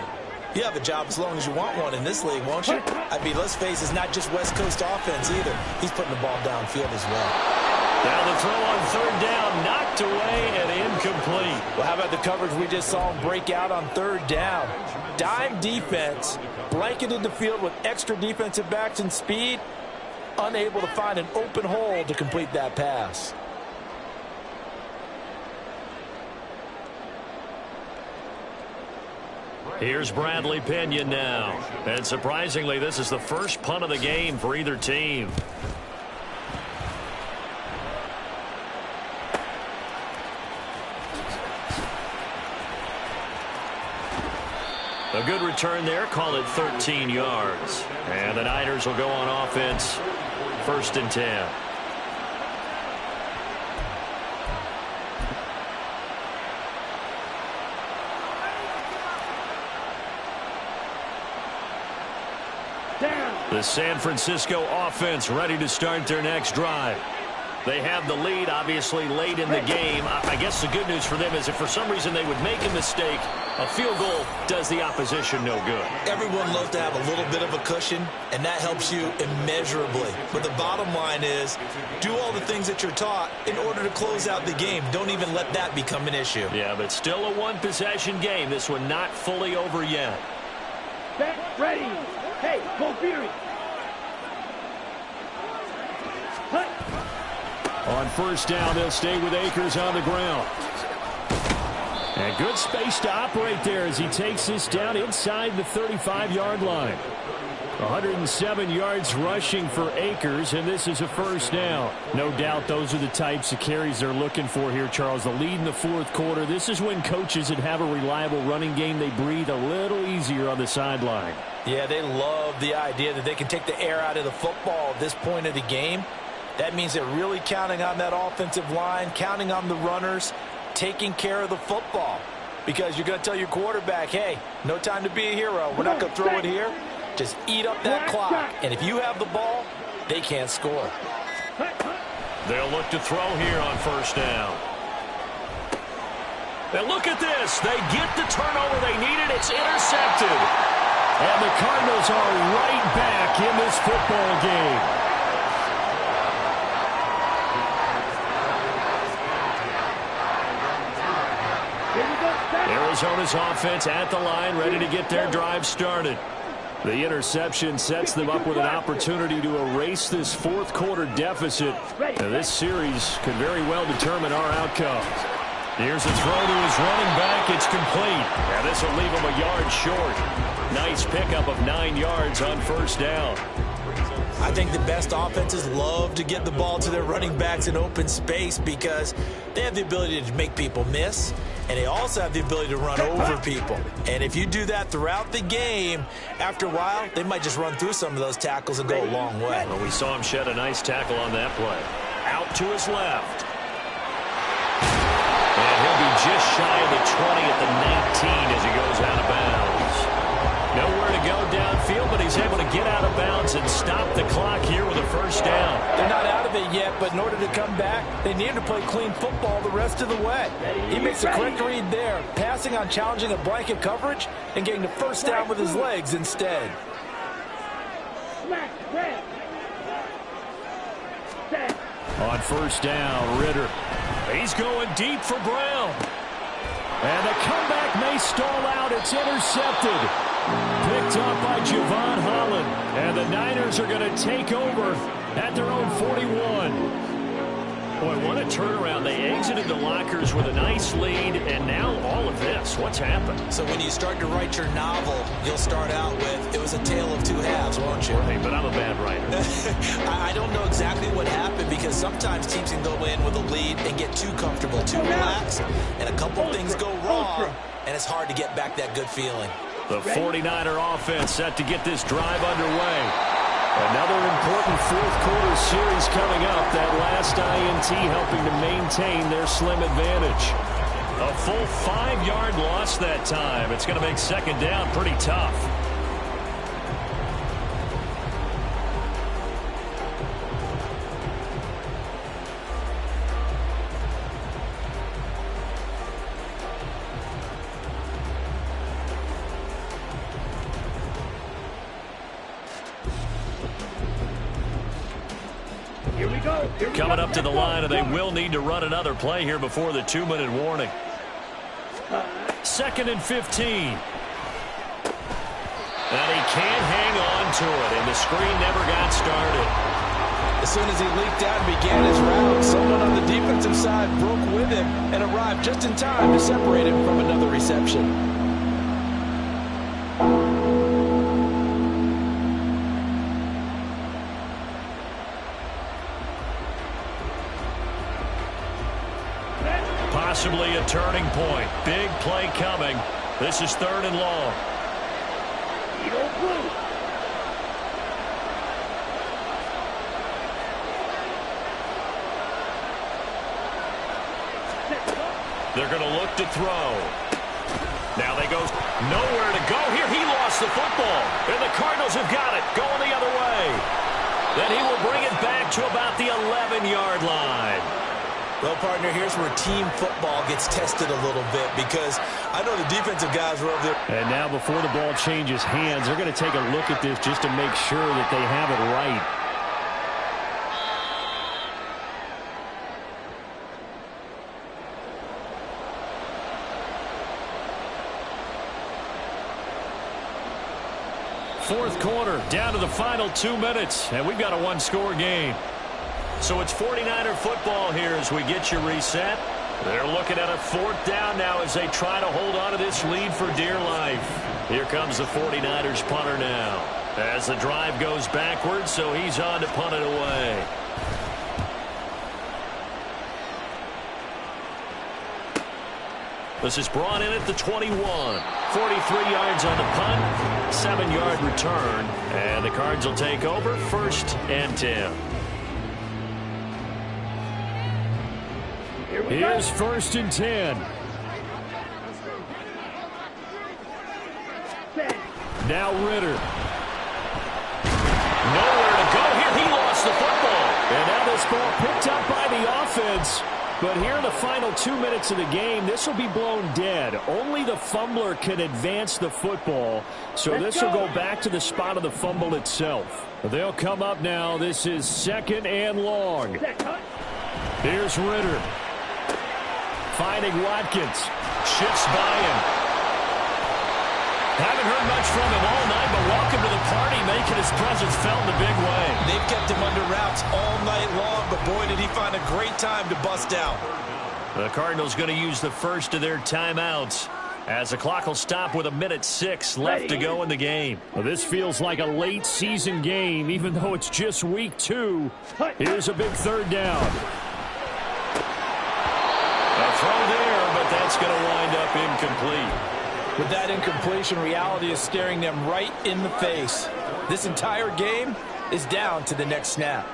you have a job as long as you want one in this league, won't you? I mean, let's face it, it's not just West Coast offense either. He's putting the ball downfield as well. Now the throw on 3rd down, knocked away and incomplete. Well, how about the coverage we just saw him break out on 3rd down? Dime defense, blanketed the field with extra defensive backs and speed, unable to find an open hole to complete that pass. Here's Bradley Pinion now. And surprisingly, this is the first punt of the game for either team. A good return there, call it 13 yards. And the Niners will go on offense, 1st and 10. The San Francisco offense ready to start their next drive. They have the lead, obviously, late in the game. I guess the good news for them is if for some reason they would make a mistake, a field goal does the opposition no good. Everyone loves to have a little bit of a cushion, and that helps you immeasurably. But the bottom line is, do all the things that you're taught in order to close out the game. Don't even let that become an issue. Yeah, but still a one-possession game. This one not fully over yet. Back, ready. Hey, go Fury. On 1st down, they'll stay with Akers on the ground. And good space to operate there as he takes this down inside the 35-yard line. 107 yards rushing for Akers, and this is a first down. No doubt those are the types of carries they're looking for here, Charles. The lead in the fourth quarter. This is when coaches that have a reliable running game, they breathe a little easier on the sideline. Yeah, they love the idea that they can take the air out of the football at this point of the game. That means they're really counting on that offensive line, counting on the runners, taking care of the football. Because you're going to tell your quarterback, hey, no time to be a hero. We're not going to throw it here. Just eat up that clock. And if you have the ball, they can't score. They'll look to throw here on first down. And look at this. They get the turnover they needed. It's intercepted. And the Cardinals are right back in this football game. Arizona's offense at the line, ready to get their drive started. The interception sets them up with an opportunity to erase this fourth quarter deficit. Now, this series could very well determine our outcome. Here's a throw to his running back. It's complete. Now, this will leave him a yard short. Nice pickup of 9 yards on first down. I think the best offenses love to get the ball to their running backs in open space because they have the ability to make people miss, and they also have the ability to run over people. And if you do that throughout the game, after a while, they might just run through some of those tackles and go a long way. Well, we saw him shed a nice tackle on that play. Out to his left. And he'll be just shy of the 20 at the 19 as he goes out of bounds. Nowhere to go downfield, but he's able to get out of bounds and stop the clock here with a first down. They're not out of it yet, but in order to come back, they need to play clean football the rest of the way. He makes a correct read there, passing on challenging a blanket coverage and getting the first down with his legs instead. On first down, Ritter. He's going deep for Brown. And the comeback may stall out. It's intercepted. Picked up by Javon Holland. And the Niners are going to take over at their own 41. Boy, what a turnaround. They exited the lockers with a nice lead, and now all of this. What's happened? So when you start to write your novel, you'll start out with, it was a tale of two halves, won't you? Hey, but I'm a bad writer. I don't know exactly what happened because sometimes teams can go in with a lead and get too comfortable, too relaxed, and a couple things go wrong, and it's hard to get back that good feeling. The 49er offense set to get this drive underway. Another important fourth quarter series coming up. That last INT helping to maintain their slim advantage. A full 5-yard loss that time. It's going to make second down pretty tough. Coming up to the line, and they will need to run another play here before the 2-minute warning. 2nd and 15. And he can't hang on to it, and the screen never got started. As soon as he leaked out and began his route, someone on the defensive side broke with him and arrived just in time to separate him from another reception. Possibly a turning point. Big play coming. This is 3rd and long. They're going to look to throw. Now they go nowhere to go here. He lost the football. And the Cardinals have got it. Going the other way. Then he will bring it back to about the 11-yard line. Well, partner, here's where team football gets tested a little bit because I know the defensive guys were over there. And now before the ball changes hands, they're going to take a look at this just to make sure that they have it right. Fourth quarter, down to the final 2 minutes, and we've got a one-score game. So it's 49er football here as we get you reset. They're looking at a 4th down now as they try to hold on to this lead for dear life. Here comes the 49ers punter now. As the drive goes backwards, so he's on to punt it away. This is brought in at the 21. 43 yards on the punt, 7-yard return, and the Cards will take over 1st and 10. Here's 1st and 10. Now Ritter. Nowhere to go here. He lost the football. And now this ball picked up by the offense. But here in the final 2 minutes of the game, this will be blown dead. Only the fumbler can advance the football. So this will go back to the spot of the fumble itself. They'll come up now. This is 2nd and long. Here's Ritter. Finding Watkins. Shifts by him. Haven't heard much from him all night, but welcome to the party, making his presence felt in a big way. They've kept him under wraps all night long, but boy, did he find a great time to bust out. The Cardinals going to use the first of their timeouts as the clock will stop with 1:06 left to go in the game. Well, this feels like a late season game, even though it's just week 2. Here's a big 3rd down. A throw there, but that's going to wind up incomplete. With that incompletion, reality is staring them right in the face. This entire game is down to the next snap.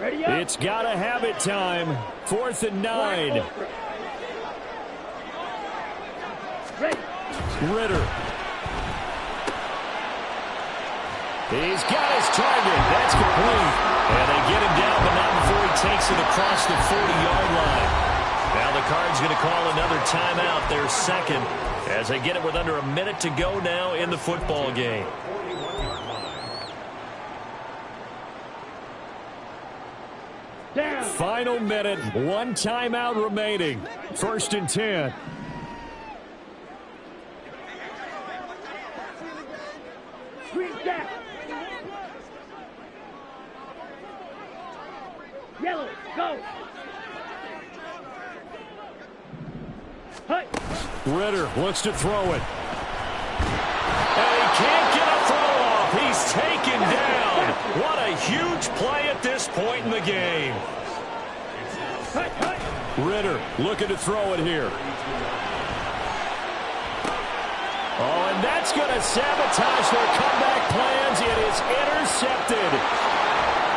Ready up. It's got to have it time. 4th and 9. Ritter. He's got his target. That's complete. And they get him down, but not before he takes it across the 40-yard line. Now the Cards going to call another timeout, their 2nd, as they get it with under a minute to go now in the football game. Final minute, 1 timeout remaining. 1st and 10. Yellow, go. Ritter looks to throw it. And he can't get a throw off. He's taken down. What a huge play at this point in the game. Ritter looking to throw it here. Oh, and that's going to sabotage their comeback plans. It is intercepted.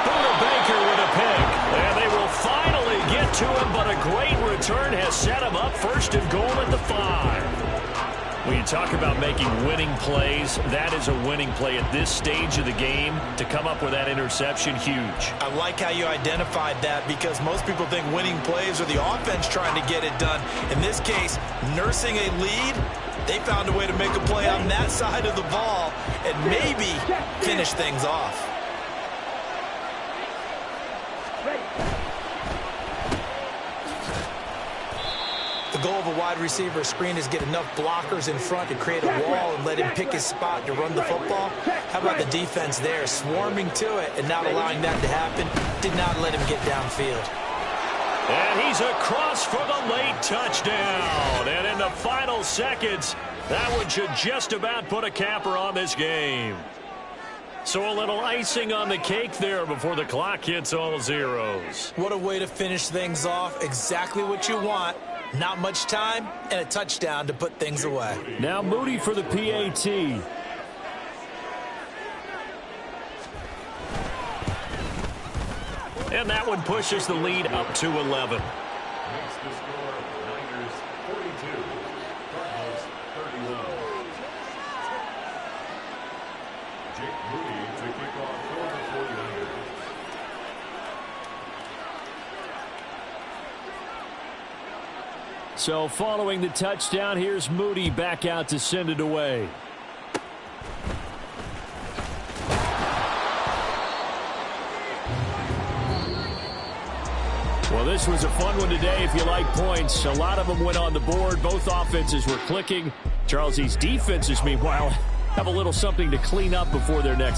Buda Baker with a pick. And they will finally get to him, but a great return has set him up 1st and goal at the 5. When you talk about making winning plays, that is a winning play at this stage of the game. To come up with that interception, huge. I like how you identified that, because most people think winning plays are the offense trying to get it done. In this case, nursing a lead, they found a way to make a play on that side of the ball and maybe finish things off. The goal of a wide receiver screen is get enough blockers in front to create a wall and let him pick his spot to run the football. How about the defense there, swarming to it and not allowing that to happen? Did not let him get downfield. And he's across for the late touchdown. And in the final seconds, that one should just about put a capper on this game. So a little icing on the cake there before the clock hits all zeros. What a way to finish things off. Exactly what you want. Not much time and a touchdown to put things away. Now Moody for the PAT. And that one pushes the lead up to 11. So following the touchdown, here's Moody back out to send it away. Well, this was a fun one today if you like points. A lot of them went on the board. Both offenses were clicking. Charles, these defenses, meanwhile, have a little something to clean up before their next